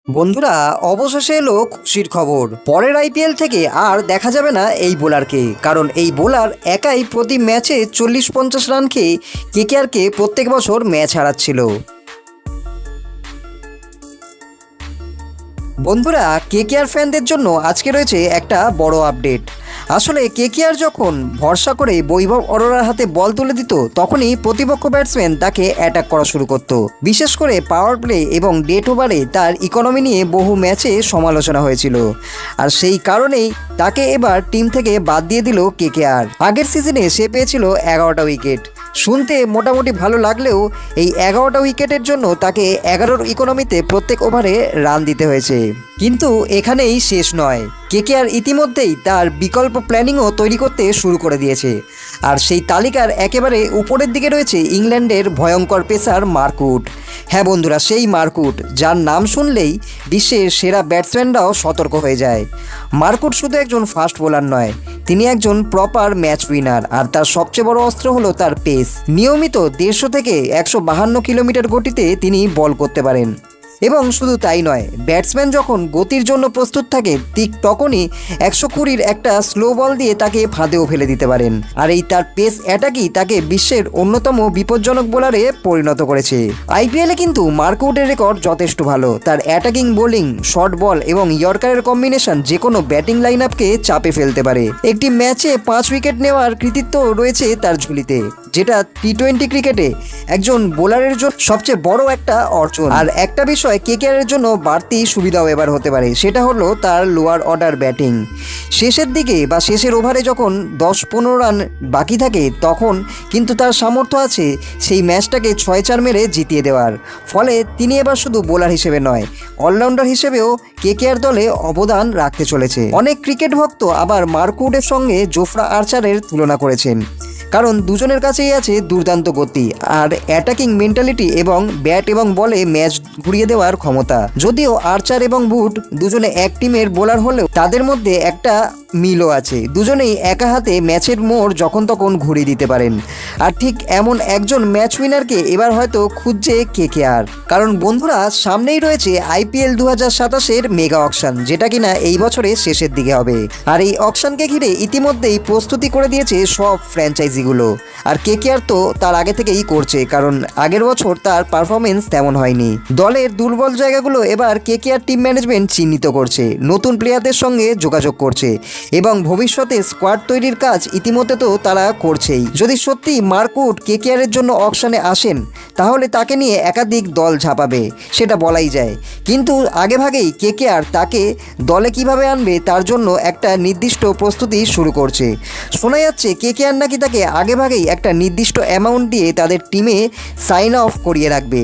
বন্ধুরা, অবশেষে এলো খুশির খবর। পরের আইপিএল থেকে আর দেখা যাবে না এই বোলারকে, কারণ এই বোলার একাই প্রতি ম্যাচে 40-50 রান খেয়ে কেকেআরকে প্রত্যেক বছর ম্যাচ হারাচ্ছিল। বন্ধুরা, কেকেআর ফ্যানদের জন্য আজকে রয়েছে একটা বড় আপডেট। আসলে কেকেআর যখন ভরসা করে বৈভব অরোরার হাতে বল তুলে দিত, তখনই প্রতিপক্ষ ব্যাটসম্যান তাকে অ্যাটাক করা শুরু করত। বিশেষ করে পাওয়ার প্লে এবং ডেট ওভারে তার ইকোনমি নিয়ে বহু ম্যাচে সমালোচনা হয়েছিল, আর সেই কারণেই তাকে এবার টিম থেকে বাদ দিয়ে দিল কেকেআর। আগের সিজনে সে পেয়েছিল 11টা উইকেট। শুনতে মোটামুটি ভালো লাগলেও এই 11টা উইকেটের জন্য তাকে 11র ইকোনমিতে প্রত্যেক ওভারে রান দিতে হয়েছে। কিন্তু এখানেই শেষ নয়, কেকেআর ইতিমধ্যেই তার বিকল্প প্ল্যানিংও তৈরি করতে শুরু করে দিয়েছে। আর সেই তালিকার একেবারে উপরের দিকে রয়েছে ইংল্যান্ডের ভয়ঙ্কর পেসার মার্ক উড। হ্যাঁ বন্ধুরা, সেই মার্ক উড, যার নাম শুনলেই বিশ্বের সেরা ব্যাটসম্যানরাও সতর্ক হয়ে যায়। মার্ক উড শুধু একজন ফাস্ট বোলার নয়, তিনি একজন প্রপার ম্যাচ উইনার। আর তার সবচেয়ে বড় অস্ত্র হলো তার পেস। নিয়মিত 150 থেকে 152 কিলোমিটার গতিতে তিনি বল করতে পারেন। এবং শুধু তাই নয়, ব্যাটসম্যান যখন গতির জন্য প্রস্তুত থাকে ঠিক তখনই 120-র একটা স্লো বল দিয়ে তাকে ফাঁদেও ফেলে দিতে পারেন। আর এই তার পেস অ্যাটাকই তাকে বিশ্বের অন্যতম বিপজ্জনক বোলারে পরিণত করেছে। আইপিএলে কিন্তু মার্ক উডের রেকর্ড যথেষ্ট ভালো। তার অ্যাটাকিং বোলিং, শর্ট বল এবং ইয়র্কারের কম্বিনেশন যে কোনো ব্যাটিং লাইন আপকে চাপে ফেলতে পারে। একটি ম্যাচে 5 উইকেট নেওয়ার কৃতিত্ব রয়েছে তার ঝুলিতে, যেটা টি20 ক্রিকেটে একজন বোলারের জন্য সবচেয়ে বড় একটা অর্জন। আর একটা বিষয় কেকেআরের জন্য বাড়তি সুবিধাও এবার হতে পারে, সেটা হলো তার লোয়ার অর্ডার ব্যাটিং। শেষের দিকে বা শেষের ওভারে যখন 10-15 রান বাকি থাকে, তখন কিন্তু তার সামর্থ্য আছে সেই ম্যাচটাকে 6-4 মেরে জিতিয়ে দেওয়ার। ফলে তিনি এবার শুধু বোলার হিসেবে নয়, অলরাউন্ডার হিসেবেও কেকেআর দলে অবদান রাখতে চলেছে। অনেক ক্রিকেট ভক্ত আবার মার্ক উডের সঙ্গে জোফরা আর্চারের তুলনা করেছেন, কারণ দুজনের কাছেই আছে দুর্দান্ত গতি আর অ্যাটাকিং মেন্টালিটি এবং ব্যাট এবং বলে ম্যাচ ঘুরিয়ে দেওয়ার ক্ষমতা। যদিও আর্চার এবং বুট দুজনে এক টিমের বোলার হলেও তাদের মধ্যে একটা মিলও আছে, দুজনেই একা হাতে ম্যাচের মোড় যখন তখন ঘুরিয়ে দিতে পারেন। আর ঠিক এমন একজন ম্যাচ উইনারকে এবার হয়তো খুঁজছে কেকেআর। কারণ বন্ধুরা, সামনেই রয়েছে আইপিএল 2027-এর মেগা অকশন, যেটা কিনা এই বছরের শেষের দিকে হবে। আর এই অকশনকে ঘিরে ইতিমধ্যেই প্রস্তুতি করে দিয়েছে সব ফ্র্যাঞ্চাইজিগুলো। আর কেকেআর তো তার আগে থেকেই করছে, কারণ আগের বছর তার পারফরমেন্স তেমন হয়নি। দলের দুর্বল জায়গাগুলো এবার কেকেআর টিম ম্যানেজমেন্ট চিহ্নিত করছে, নতুন প্লেয়ারদের সঙ্গে যোগাযোগ করছে এবং ভবিষ্যতে স্কোয়াড তৈরির কাজ ইতিমধ্যে তো তারা করছেই। যদি সত্যি মার্ক উড কেকেআরের জন্য অকশনে আসেন, তাহলে তাকে নিয়ে একাধিক দল ঝাঁপাবে, সেটা বলাই যায়। কিন্তু আগেভাগেই কেকেআর তাকে দলে কিভাবে আনবে তার জন্য একটা নির্দিষ্ট প্রস্তুতি শুরু করছে। শোনা যাচ্ছে কেকেআর নাকি তাকে আগেভাগেই একটা নির্দিষ্ট অ্যামাউন্ট দিয়ে তাদের টিমে সাইন অফ করিয়ে রাখবে,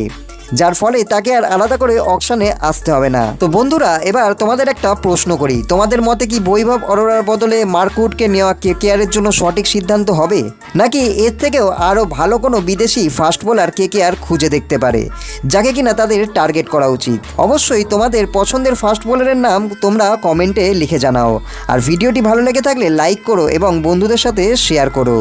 যার ফলে তাকে আর আলাদা করে অকশনে আসতে হবে না। তো বন্ধুরা, এবার তোমাদের একটা প্রশ্ন করি, তোমাদের মতে কি বৈভব অরোরার বদলে মার্ক উডকে নেওয়া কেকেআরের জন্য সঠিক সিদ্ধান্ত হবে, নাকি এর থেকেও আরও ভালো কোনো বিদেশি ফাস্ট বোলার কেকেআর খুঁজে দেখতে পারে, যাকে কিনা তাদের টার্গেট করা উচিত? অবশ্যই তোমাদের পছন্দের ফাস্ট বোলারের নাম তোমরা কমেন্টে লিখে জানাও। আর ভিডিওটি ভালো লেগে থাকলে লাইক করো এবং বন্ধুদের সাথে শেয়ার করো।